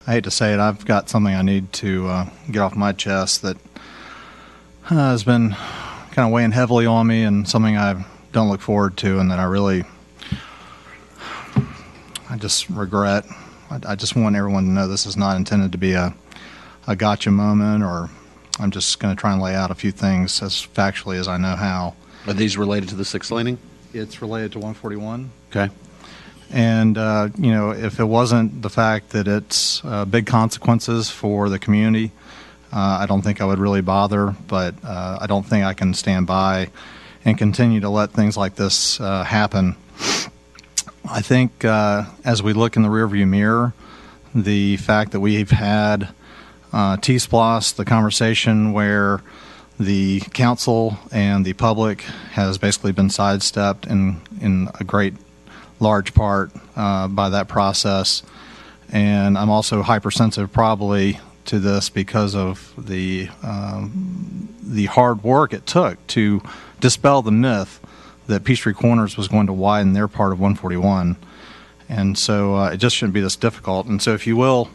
I hate to say it, I've got something I need to get off my chest that has been kind of weighing heavily on me, and something I don't look forward to, and that I just regret. I just want everyone to know this is not intended to be a gotcha moment, or I'm just going to try and lay out a few things as factually as I know how. Are these related to the 6th laning? It's related to 141. Okay. And, if it wasn't the fact that it's big consequences for the community, I don't think I would really bother, but I don't think I can stand by and continue to let things like this happen. I think as we look in the rearview mirror, the fact that we've had T-SPLOS, the conversation where the council and the public has basically been sidestepped in a great large part by that process. And I'm also hypersensitive probably to this because of the hard work it took to dispel the myth that Peachtree Corners was going to widen their part of 141. And so it just shouldn't be this difficult. And so if you will,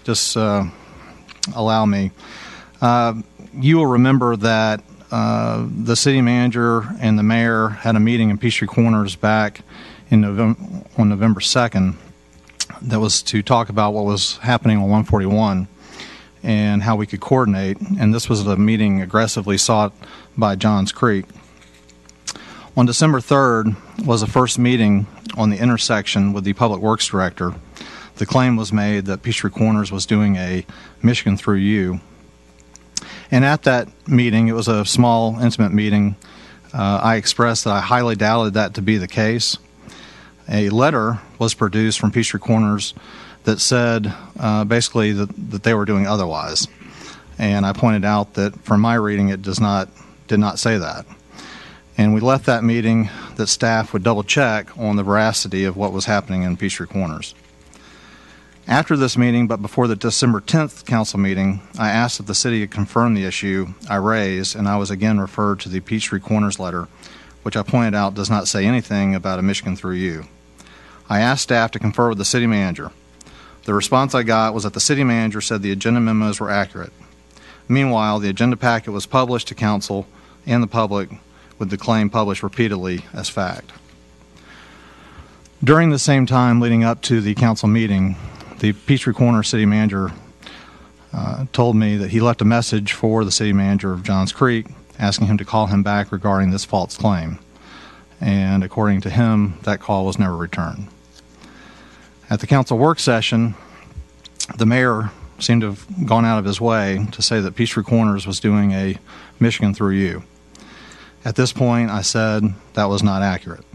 just allow me. You will remember that the city manager and the mayor had a meeting in Peachtree Corners back in on November 2nd that was to talk about what was happening on 141 and how we could coordinate. And this was a meeting aggressively sought by Johns Creek. On December 3rd was the first meeting on the intersection with the Public Works Director. The claim was made that Peachtree Corners was doing a Michigan Thru U. And at that meeting, it was a small, intimate meeting, I expressed that I highly doubted that to be the case. A letter was produced from Peachtree Corners that said basically that they were doing otherwise. And I pointed out that from my reading, it did not say that. And we left that meeting that staff would double check on the veracity of what was happening in Peachtree Corners. After this meeting, but before the December 10th council meeting, I asked if the city had confirmed the issue I raised, and I was again referred to the Peachtree Corners letter, which I pointed out does not say anything about a Michigan Thru U. I asked staff to confer with the city manager. The response I got was that the city manager said the agenda memos were accurate. Meanwhile, the agenda packet was published to council and the public with the claim published repeatedly as fact. During the same time leading up to the council meeting, the Peachtree Corners city manager told me that he left a message for the city manager of Johns Creek asking him to call him back regarding this false claim. And according to him, that call was never returned. At the council work session, the mayor seemed to have gone out of his way to say that Peachtree Corners was doing a Michigan Thru U. At this point, I said that was not accurate.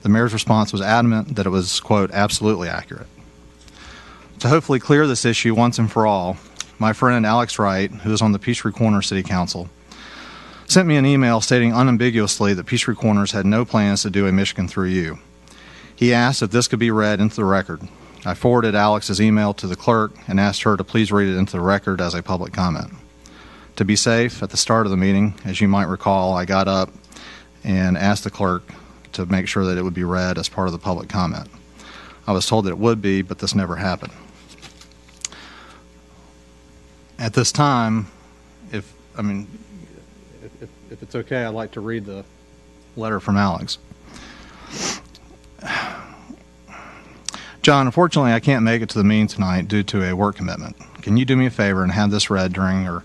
The mayor's response was adamant that it was, quote, absolutely accurate. To hopefully clear this issue once and for all, my friend Alex Wright, who is on the Peachtree Corners City Council, sent me an email stating unambiguously that Peachtree Corners had no plans to do a Michigan Thru U. He asked if this could be read into the record. I forwarded Alex's email to the clerk and asked her to please read it into the record as a public comment. To be safe, at the start of the meeting, as you might recall, I got up and asked the clerk to make sure that it would be read as part of the public comment. I was told that it would be, but this never happened. At this time, if it's okay, I'd like to read the letter from Alex. John, unfortunately, I can't make it to the meeting tonight due to a work commitment. Can you do me a favor and have this read during your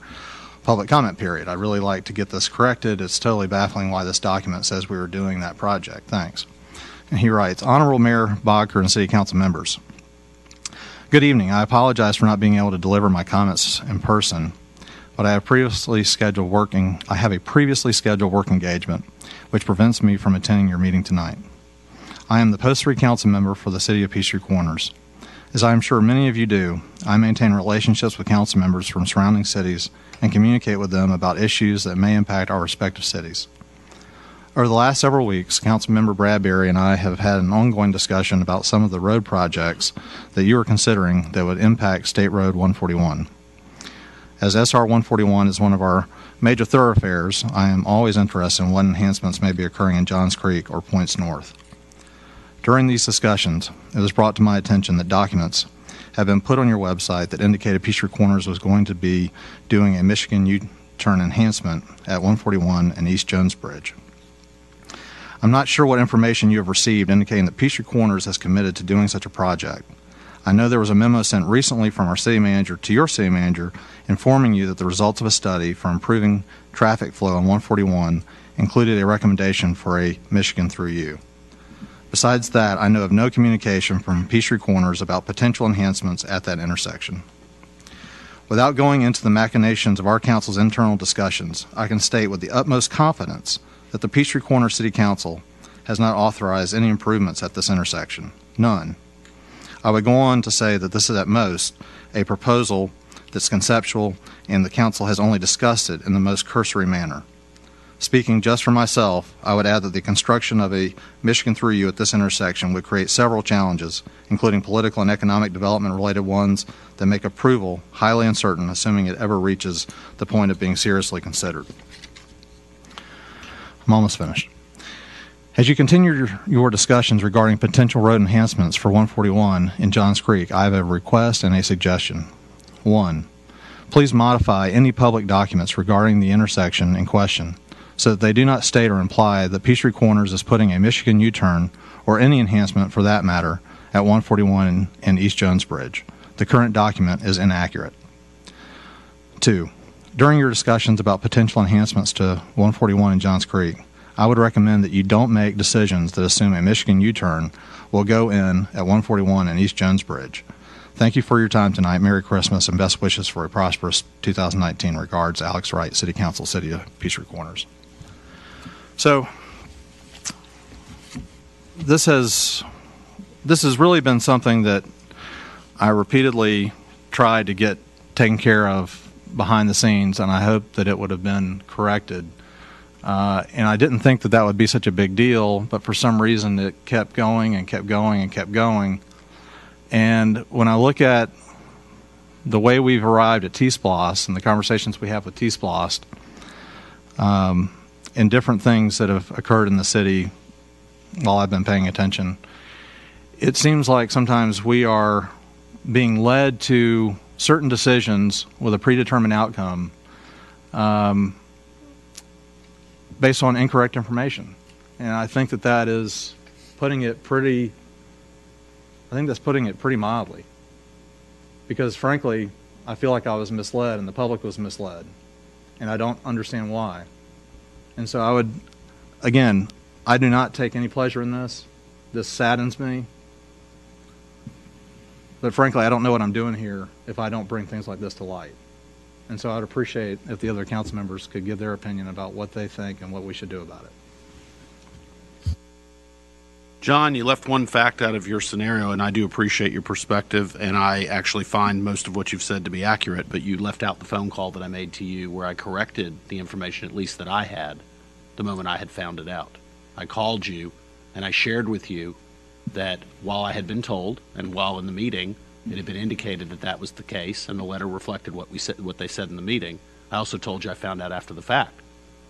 public comment period? I'd really like to get this corrected. It's totally baffling why this document says we were doing that project. Thanks. And he writes, Honorable Mayor Bodker and City Council members, good evening. I apologize for not being able to deliver my comments in person, but I have a previously scheduled work engagement, which prevents me from attending your meeting tonight. I am the Post 3 council member for the City of Peachtree Corners. As I am sure many of you do, I maintain relationships with council members from surrounding cities and communicate with them about issues that may impact our respective cities. Over the last several weeks, Councilmember Bradberry and I have had an ongoing discussion about some of the road projects that you are considering that would impact State Road 141. As SR 141 is one of our major thoroughfares, I am always interested in what enhancements may be occurring in Johns Creek or points north. During these discussions, it was brought to my attention that documents have been put on your website that indicated Peachtree Corners was going to be doing a Michigan U-turn enhancement at 141 and East Jones Bridge. I'm not sure what information you have received indicating that Peachtree Corners has committed to doing such a project. I know there was a memo sent recently from our city manager to your city manager informing you that the results of a study for improving traffic flow on 141 included a recommendation for a Michigan Thru U. Besides that, I know of no communication from Peachtree Corners about potential enhancements at that intersection. Without going into the machinations of our council's internal discussions, I can state with the utmost confidence that the Peachtree Corners City Council has not authorized any improvements at this intersection. None. I would go on to say that this is at most a proposal that's conceptual and the council has only discussed it in the most cursory manner. Speaking just for myself, I would add that the construction of a Michigan Thru U at this intersection would create several challenges, including political and economic development related ones that make approval highly uncertain, assuming it ever reaches the point of being seriously considered. I'm almost finished. As you continue your discussions regarding potential road enhancements for 141 in Johns Creek, I have a request and a suggestion. 1. Please modify any public documents regarding the intersection in question so that they do not state or imply that Peachtree Corners is putting a Michigan U-turn or any enhancement for that matter at 141 and East Jones Bridge. The current document is inaccurate. 2. During your discussions about potential enhancements to 141 in Johns Creek, I would recommend that you don't make decisions that assume a Michigan U-turn will go in at 141 and East Jones Bridge. Thank you for your time tonight. Merry Christmas and best wishes for a prosperous 2019. Regards, Alex Wright, City Council, City of Peachtree Corners. So this has really been something that I repeatedly tried to get taken care of behind the scenes, and I hope that it would have been corrected. And I didn't think that that would be such a big deal, but for some reason it kept going and kept going and kept going. And when I look at the way we've arrived at T-Splost and the conversations we have with T-Splost, and different things that have occurred in the city while I've been paying attention, it seems like sometimes we are being led to certain decisions with a predetermined outcome based on incorrect information. And I think that that is putting it pretty, I think that's putting it pretty mildly. Because frankly, I feel like I was misled and the public was misled. And I don't understand why. And so I would, again, I do not take any pleasure in this. This saddens me. But frankly, I don't know what I'm doing here if I don't bring things like this to light. And so I'd appreciate if the other council members could give their opinion about what they think and what we should do about it. John, you left one fact out of your scenario, and I do appreciate your perspective, and I actually find most of what you've said to be accurate, but you left out the phone call that I made to you where I corrected the information, at least that I had, the moment I had found it out. I called you, and I shared with you that while I had been told, and while in the meeting, it had been indicated that that was the case, and the letter reflected what they said in the meeting. I also told you I found out after the fact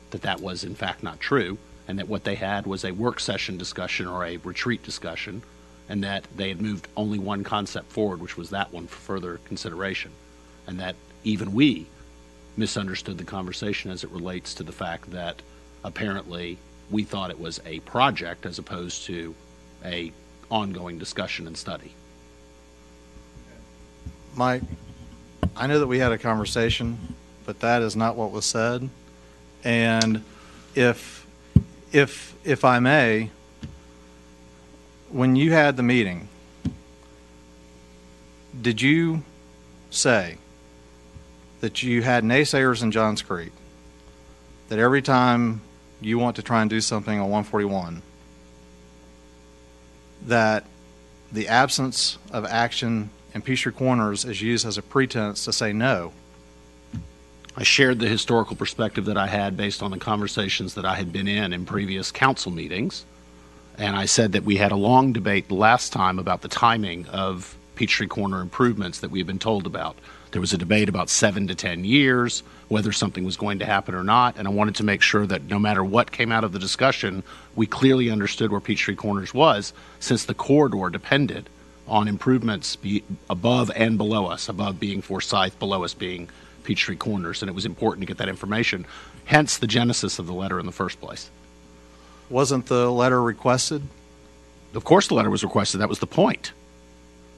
that that was in fact not true, and that what they had was a work session discussion or a retreat discussion, and that they had moved only one concept forward, which was that one for further consideration, and that even we misunderstood the conversation as it relates to the fact that apparently we thought it was a project as opposed to a ongoing discussion and study. Mike, I know that we had a conversation, but that is not what was said. And if I may, when you had the meeting, did you say that you had naysayers in Johns Creek, that every time you want to try and do something on 141, that the absence of action in Peachtree Corners is used as a pretense to say no? I shared the historical perspective that I had based on the conversations that I had been in previous council meetings, and I said that we had a long debate last time about the timing of Peachtree Corner improvements that we had been told about. There was a debate about 7 to 10 years, whether something was going to happen or not, and I wanted to make sure that no matter what came out of the discussion, we clearly understood where Peachtree Corners was, since the corridor depended on improvements above and below us, above being Forsyth, below us being Peachtree Corners, and it was important to get that information, hence the genesis of the letter in the first place. Wasn't the letter requested? Of course the letter was requested. That was the point.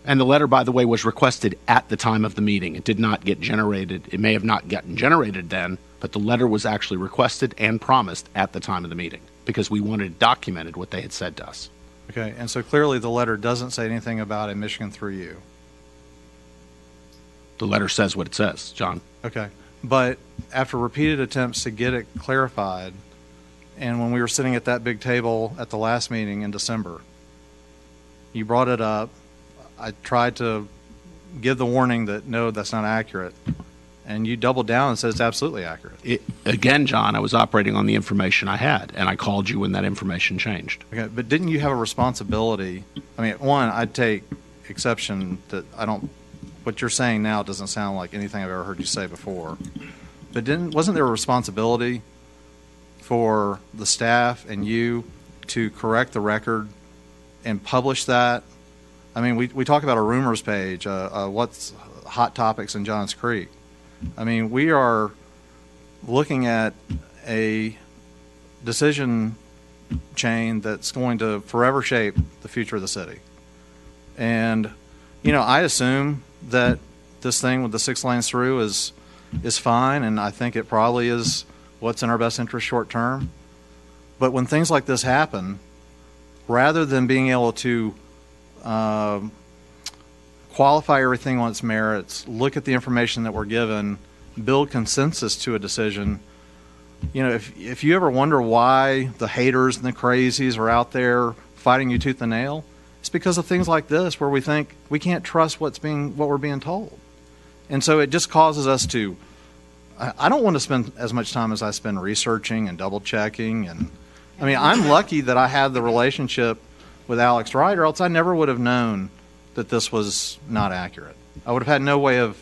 And the letter, by the way, was requested at the time of the meeting. It did not get generated. It may have not gotten generated then, but the letter was actually requested and promised at the time of the meeting because we wanted documented what they had said to us. Okay, and so clearly the letter doesn't say anything about a Michigan Thru U. The letter says what it says, John. Okay, but after repeated attempts to get it clarified, and when we were sitting at that big table at the last meeting in December, you brought it up. I tried to give the warning that, no, that's not accurate. And you doubled down and said it's absolutely accurate. Again, John, I was operating on the information I had, and I called you when that information changed. Okay, but didn't you have a responsibility? I mean, one, I'd take exception that what you're saying now doesn't sound like anything I've ever heard you say before. But wasn't there a responsibility for the staff and you to correct the record and publish that? I mean, we talk about a rumors page, what's hot topics in Johns Creek. I mean, we are looking at a decision chain that's going to forever shape the future of the city. And, you know, I assume that this thing with the 6 lanes through is fine, and I think it probably is what's in our best interest short term. But when things like this happen, rather than being able to qualify everything on its merits, look at the information that we're given, build consensus to a decision. You know, if you ever wonder why the haters and the crazies are out there fighting you tooth and nail, it's because of things like this where we think we can't trust what we're being told. And so it just causes us to, I don't want to spend as much time as I spend researching and double checking. And I mean, I'm lucky that I had the relationship with Alex Wright, or else I never would have known that this was not accurate. I would have had no way of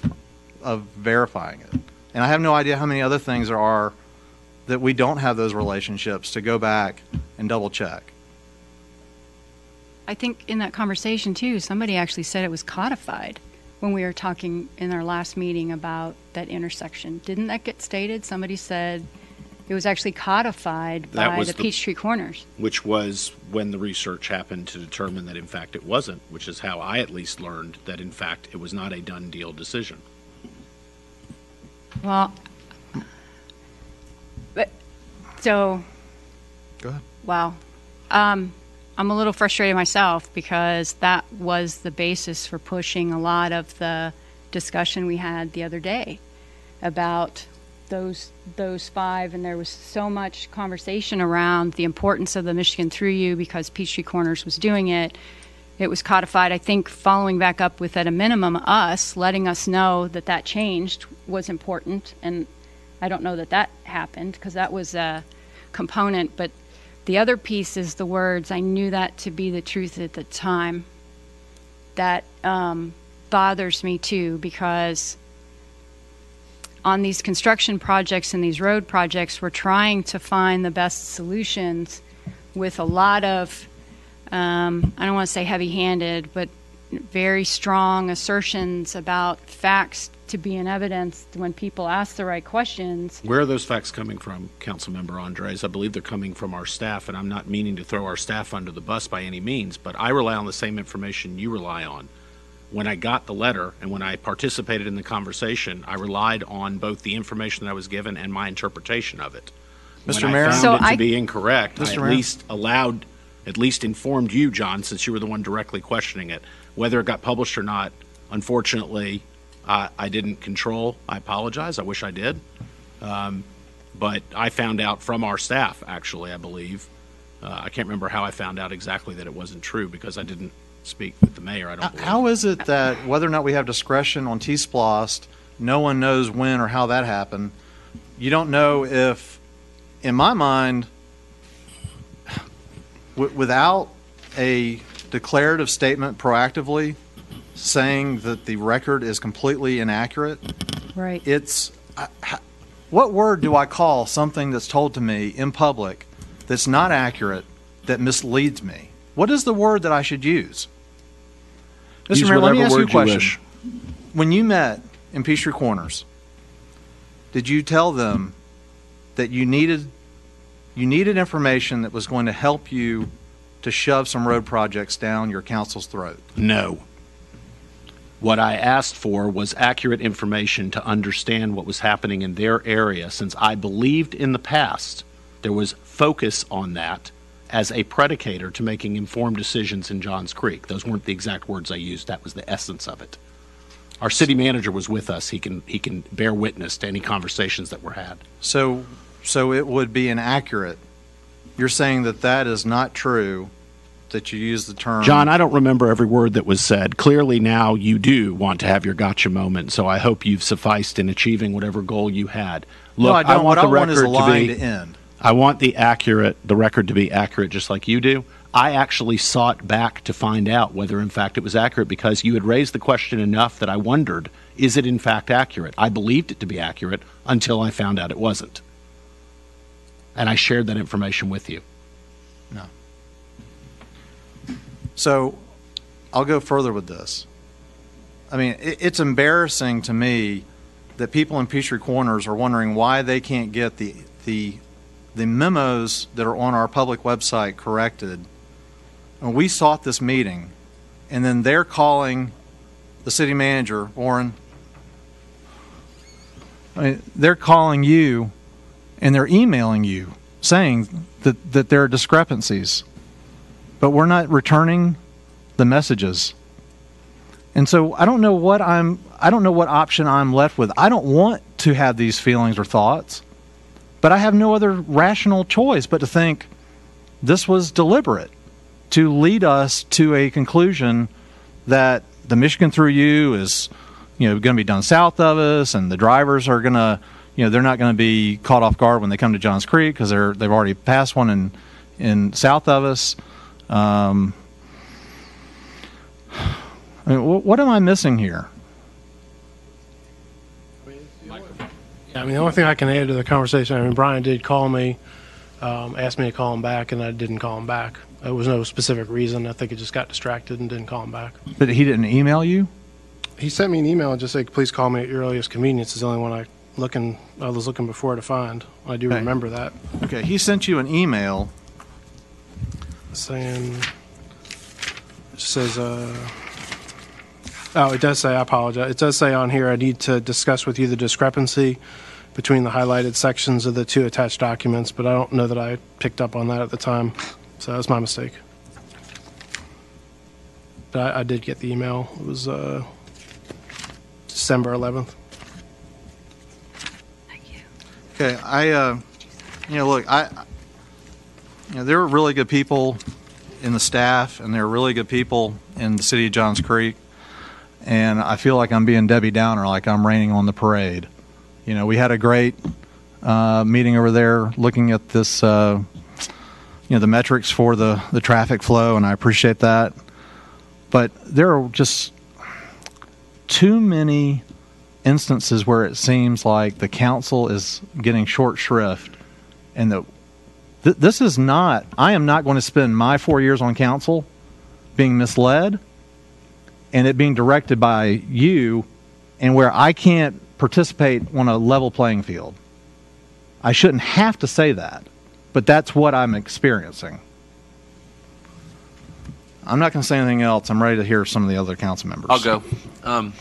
verifying it. And I have no idea how many other things there are that we don't have those relationships to go back and double check. I think in that conversation too, somebody actually said it was codified when we were talking in our last meeting about that intersection. Didn't that get stated? Somebody said it was actually codified by the Peachtree Corners. Which was when the research happened to determine that, in fact, it wasn't, which is how I at least learned that, in fact, it was not a done deal decision. Well, so, go ahead. Wow. I'm a little frustrated myself because that was the basis for pushing a lot of the discussion we had the other day about those 5, and there was so much conversation around the importance of the Michigan Thru U because Peachtree Corners was doing it. It was codified. I think following back up with, at a minimum, us letting us know that that changed was important, and I don't know that that happened because that was a component. But the other piece is the words. I knew that to be the truth at the time. That bothers me too, because on these construction projects and these road projects, we're trying to find the best solutions with a lot of, I don't want to say heavy-handed, but very strong assertions about facts to be in evidence when people ask the right questions. Where are those facts coming from, Councilmember Andres? I believe they're coming from our staff, and I'm not meaning to throw our staff under the bus by any means, but I rely on the same information you rely on. When I got the letter and when I participated in the conversation, I relied on both the information that I was given and my interpretation of it. Mr. When Mayor? I found it to be incorrect, Mr. I at least informed you, John, since you were the one directly questioning it. Whether it got published or not, unfortunately, I didn't control. I apologize. I wish I did. But I found out from our staff, actually, I believe. I can't remember how I found out exactly that it wasn't true because I didn't speak with the mayor, I don't believe. How is it that whether or not we have discretion on T-Splost, no one knows when or how that happened? You don't know if, in my mind, without a declarative statement proactively saying that the record is completely inaccurate, Right. it's what word do I call something that's told to me in public that's not accurate, that misleads me? What is the word that I should use? Mr. Use Mayor, let me whatever ask you a word question. wish. When you met in Peachtree Corners, did you tell them that you needed information that was going to help you to shove some road projects down your council's throat? No. What I asked for was accurate information to understand what was happening in their area, since I believed in the past there was focus on that as a predicator to making informed decisions in Johns Creek. Those weren't the exact words I used. That was the essence of it. Our city manager was with us. He can bear witness to any conversations that were had. So it would be inaccurate. You're saying that is not true, that you use the term... John, I don't remember every word that was said. Clearly now you do want to have your gotcha moment, so I hope you've sufficed in achieving whatever goal you had. Look, no, I don't. What I want is a record line to end. I want the record to be accurate just like you do. I actually sought back to find out whether in fact it was accurate because you had raised the question enough that I wondered, is it in fact accurate? I believed it to be accurate until I found out it wasn't. And I shared that information with you. No. So I'll go further with this. I mean, it's embarrassing to me that people in Peachtree Corners are wondering why they can't get the memos that are on our public website corrected. And we sought this meeting, and then they're calling the city manager, Warren. I mean, they're calling you, and they're emailing you saying that there are discrepancies, but we're not returning the messages. And so I don't know what option I'm left with. I don't want to have these feelings or thoughts, but I have no other rational choice but to think this was deliberate to lead us to a conclusion that the Michigan Thru U is, going to be done south of us, and the drivers are going to, they're not going to be caught off guard when they come to Johns Creek because they've already passed one in south of us. I mean, what am I missing here? I mean, the only thing I can add to the conversation, I mean, Brian did call me, asked me to call him back, and I didn't call him back. There was no specific reason. I think he just got distracted and didn't call him back. But he didn't email you? He sent me an email and just said, please call me at your earliest convenience. It's the only one I was looking before to find. I do remember that. Okay, he sent you an email saying, it says, oh, it does say, I apologize. It does say on here, I need to discuss with you the discrepancy between the highlighted sections of the two attached documents, but I don't know that I picked up on that at the time. So that's my mistake. But I did get the email. It was December 11th. Thank you. Okay, look, there are really good people in the staff, and there are really good people in the city of Johns Creek, and I feel like I'm being Debbie Downer, like I'm raining on the parade. We had a great meeting over there looking at this, the metrics for the traffic flow, and I appreciate that. But there are just too many instances where it seems like the council is getting short shrift, and this is not, I am not going to spend my 4 years on council being misled and it being directed by you, and where I can't participate on a level playing field. I shouldn't have to say that, but that's what I'm experiencing. I'm not going to say anything else. I'm ready to hear some of the other council members. I'll go. A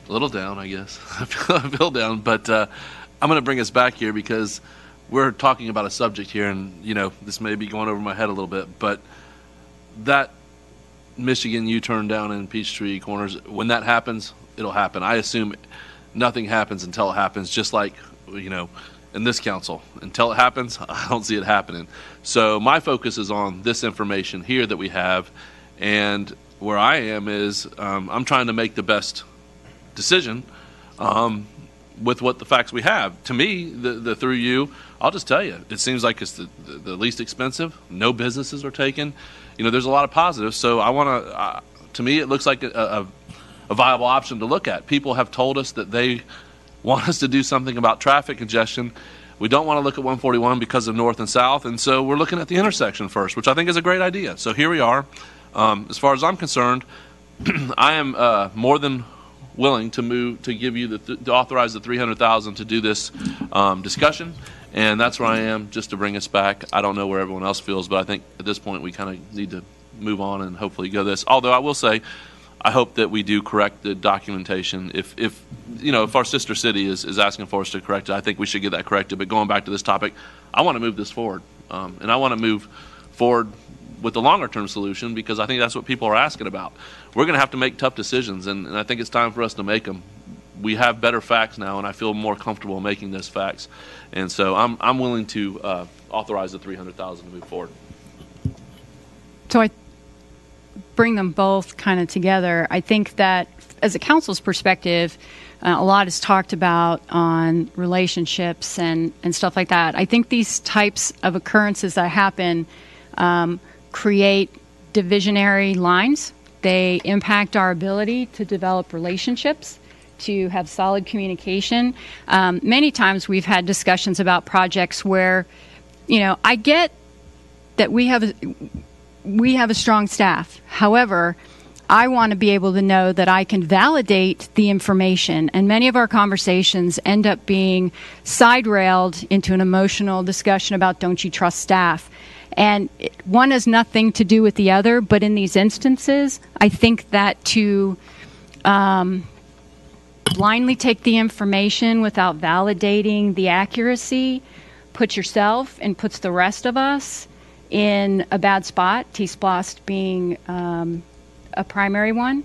little down, I guess. I feel down, but I'm going to bring us back here because we're talking about a subject here, and this may be going over my head a little bit, but that Michigan U-turn down in Peachtree Corners, when that happens, it'll happen. I assume nothing happens until it happens, just like, in this council. Until it happens, I don't see it happening. So my focus is on this information here that we have, and where I am is I'm trying to make the best decision with what the facts we have. To me, the Thru U, I'll just tell you, it seems like it's the least expensive. No businesses are taken. There's a lot of positives. So I want to, to me, it looks like a viable option to look at. People have told us that they want us to do something about traffic congestion. We don't want to look at 141 because of north and south, and so we're looking at the intersection first, which I think is a great idea. So here we are. As far as I'm concerned, I am more than willing to move to give you to authorize the $300,000 to do this discussion, and that's where I am, just to bring us back. I don't know where everyone else feels, but I think at this point we kind of need to move on and hopefully go this. Although I will say, I hope that we do correct the documentation. If our sister city is asking for us to correct it, I think we should get that corrected. But going back to this topic, I want to move this forward, and I want to move forward with the longer term solution, because I think that's what people are asking about. We're going to have to make tough decisions, and I think it's time for us to make them. We have better facts now, and I feel more comfortable making those facts. And so I'm willing to authorize the $300,000 to move forward. So I bring them both kind of together. I think that as a council's perspective, a lot is talked about on relationships and stuff like that. I think these types of occurrences that happen create divisionary lines. They impact our ability to develop relationships, to have solid communication. Many times we've had discussions about projects where, I get that we have a strong staff. However, I want to be able to know that I can validate the information. And many of our conversations end up being side-railed into an emotional discussion about, don't you trust staff? And one has nothing to do with the other, but in these instances, I think that to blindly take the information without validating the accuracy puts yourself and puts the rest of us in a bad spot, T-Splost being a primary one.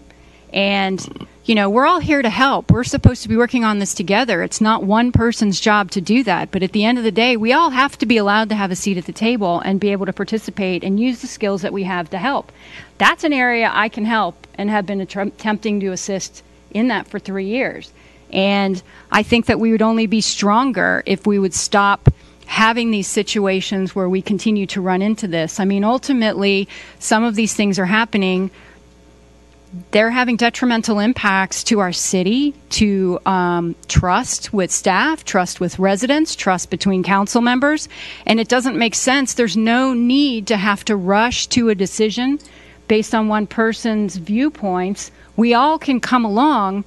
And, we're all here to help. We're supposed to be working on this together. It's not one person's job to do that. But at the end of the day, we all have to be allowed to have a seat at the table and be able to participate and use the skills that we have to help. That's an area I can help and have been attempting to assist in that for 3 years. And I think that we would only be stronger if we would stop having these situations where we continue to run into this. I mean, ultimately, some of these things are happening. They're having detrimental impacts to our city, to trust with staff, trust with residents, trust between council members. And it doesn't make sense. There's no need to have to rush to a decision based on one person's viewpoints. We all can come along,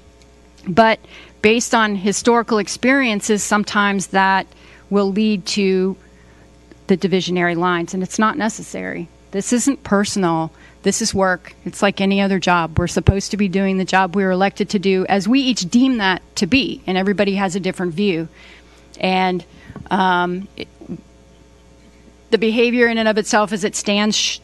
but based on historical experiences, sometimes that will lead to the divisionary lines, and it's not necessary. This isn't personal. This is work. It's like any other job. We're supposed to be doing the job we were elected to do as we each deem that to be, and everybody has a different view. And the behavior in and of itself as it stands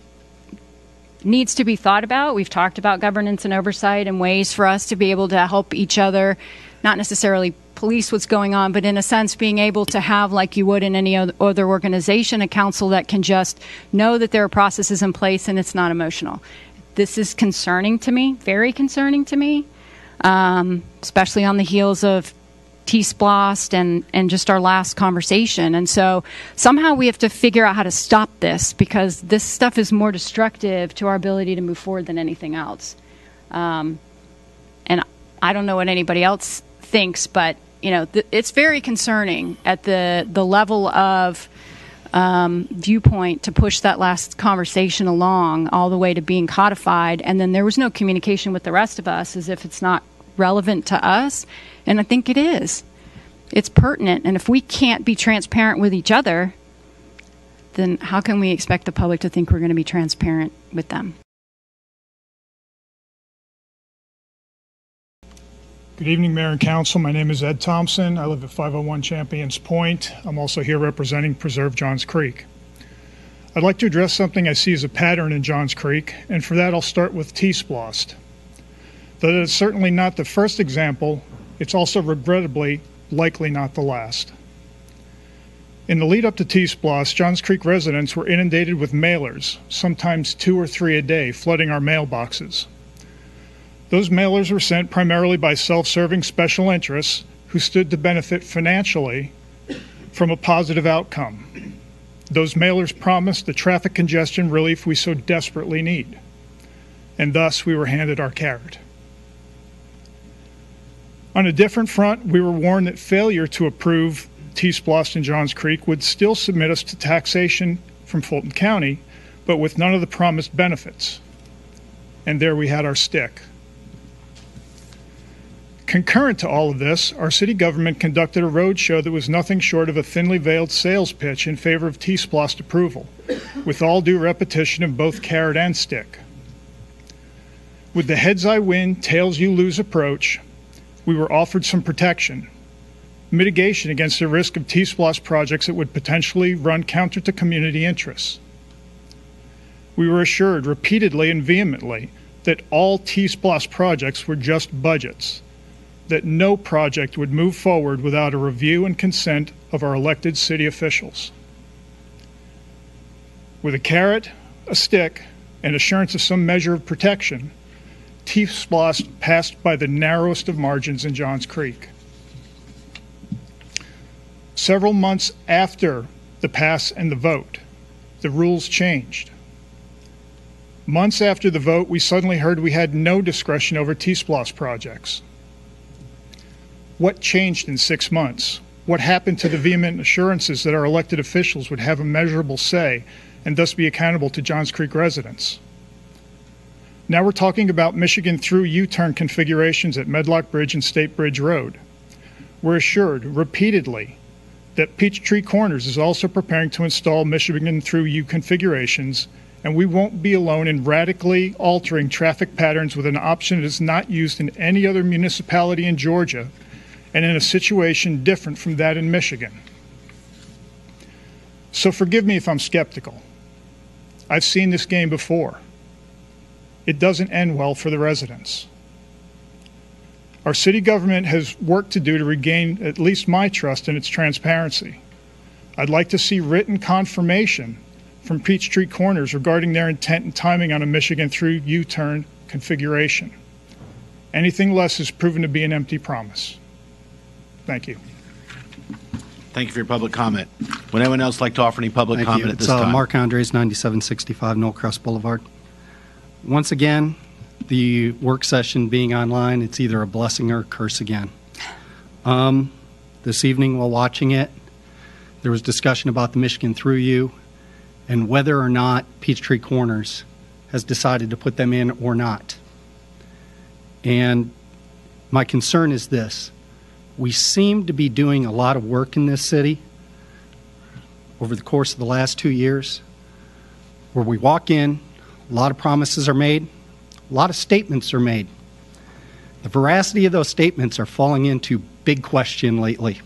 needs to be thought about. We've talked about governance and oversight and ways for us to be able to help each other, not necessarily police what's going on, but in a sense being able to have, like you would in any other organization, a council that can just know that there are processes in place and it's not emotional. This is concerning to me, very concerning to me, especially on the heels of T-Splost and just our last conversation. And so somehow we have to figure out how to stop this, because this stuff is more destructive to our ability to move forward than anything else. And I don't know what anybody else thinks, but it's very concerning at the level of viewpoint to push that last conversation along all the way to being codified, and then there was no communication with the rest of us as if it's not relevant to us. And I think it is. It's pertinent. And if we can't be transparent with each other, then how can we expect the public to think we're going to be transparent with them? Good evening, Mayor and Council. My name is Ed Thompson. I live at 501 Champions Point. I'm also here representing Preserve Johns Creek. I'd like to address something I see as a pattern in Johns Creek, and for that I'll start with T-Splost. Though it's certainly not the first example, it's also regrettably likely not the last. In the lead up to T-Splost, Johns Creek residents were inundated with mailers, sometimes 2 or 3 a day, flooding our mailboxes. Those mailers were sent primarily by self-serving special interests who stood to benefit financially from a positive outcome. Those mailers promised the traffic congestion relief we so desperately need, and thus we were handed our carrot. On a different front, we were warned that failure to approve T-Splost in Johns Creek would still submit us to taxation from Fulton County, but with none of the promised benefits. And there we had our stick. Concurrent to all of this, our city government conducted a road show that was nothing short of a thinly veiled sales pitch in favor of T-Splost approval, with all due repetition of both carrot and stick. With the heads I win, tails you lose approach, we were offered some protection, mitigation against the risk of T-Splost projects that would potentially run counter to community interests. We were assured repeatedly and vehemently that all T-Splost projects were just budgets, that no project would move forward without a review and consent of our elected city officials. With a carrot, a stick, and assurance of some measure of protection, T-Splost passed by the narrowest of margins in Johns Creek. Several months after the pass and the vote, the rules changed. Months after the vote, we suddenly heard we had no discretion over T-Splost projects. What changed in 6 months? What happened to the vehement assurances that our elected officials would have a measurable say and thus be accountable to Johns Creek residents? Now we're talking about Michigan Thru U-turn configurations at Medlock Bridge and State Bridge Road. We're assured repeatedly that Peachtree Corners is also preparing to install Michigan Thru U configurations, and we won't be alone in radically altering traffic patterns with an option that is not used in any other municipality in Georgia and in a situation different from that in Michigan. So forgive me if I'm skeptical. I've seen this game before. It doesn't end well for the residents. Our city government has work to do to regain at least my trust in its transparency. I'd like to see written confirmation from Peachtree Corners regarding their intent and timing on a Michigan Thru U-turn configuration. Anything less is proven to be an empty promise. Thank you. Thank you for your public comment. Would anyone else like to offer any public Thank comment you. at this It's time? Mark Andres, 9765 Knollcrest Boulevard. Once again, the work session being online, it's either a blessing or a curse again. This evening while watching it, there was discussion about the Michigan Thru U and whether or not Peachtree Corners has decided to put them in or not. And my concern is this. We seem to be doing a lot of work in this city over the course of the last 2 years where we walk in, a lot of promises are made, a lot of statements are made. The veracity of those statements are falling into big question lately.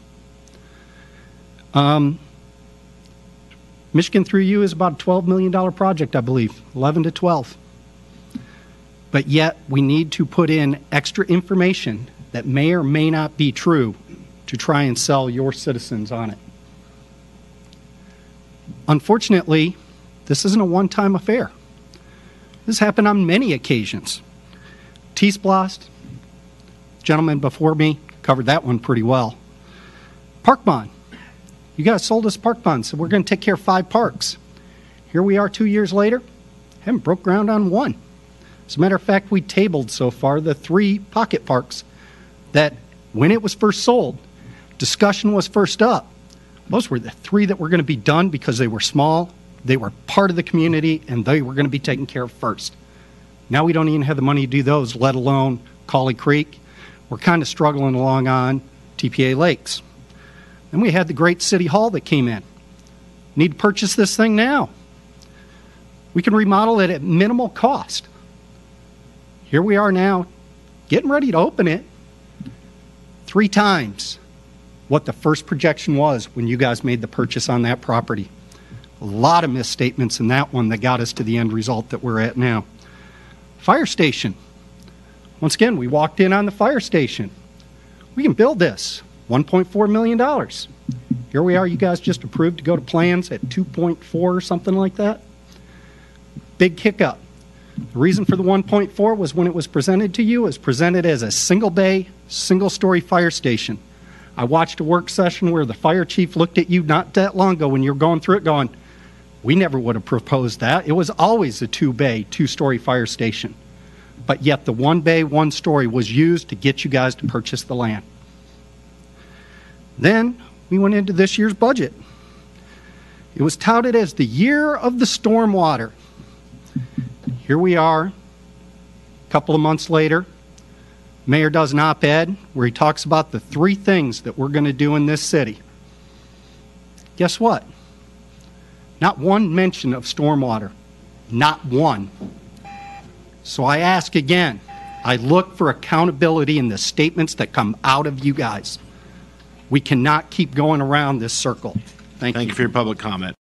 Michigan Thru U is about a $12 million project, I believe, 11 to 12. But yet we need to put in extra information that may or may not be true to try and sell your citizens on it. Unfortunately, this isn't a one-time affair. This happened on many occasions. T-Splost, gentleman before me covered that one pretty well. Park bond. You guys sold us park bonds, so we're going to take care of 5 parks. Here we are 2 years later, haven't broke ground on one. As a matter of fact, we tabled so far the 3 pocket parks that when it was first sold, discussion was first up. Those were the 3 that were going to be done because they were small, they were part of the community, and they were going to be taken care of first. Now we don't even have the money to do those, let alone Cauley Creek. We're kind of struggling along on TPA Lakes. Then we had the great City Hall that came in. Need to purchase this thing now. We can remodel it at minimal cost. Here we are now, getting ready to open it. 3 times what the first projection was when you guys made the purchase on that property. A lot of misstatements in that one that got us to the end result that we're at now. Fire station. Once again, we walked in on the fire station. We can build this, $1.4 million. Here we are, you guys just approved to go to plans at 2.4 or something like that. Big hiccup. The reason for the 1.4 was when it was presented to you, it was presented as a single bay, single story fire station. I watched a work session where the fire chief looked at you not that long ago when you were going through it going, we never would have proposed that. It was always a 2-bay, 2-story fire station. But yet the 1-bay, 1-story was used to get you guys to purchase the land. Then we went into this year's budget. It was touted as the year of the stormwater. Here we are, a couple of months later. Mayor does an op-ed where he talks about the 3 things that we're going to do in this city. Guess what? Not one mention of stormwater. Not one. So I ask again, I look for accountability in the statements that come out of you guys. We cannot keep going around this circle. Thank you. Thank you for your public comment.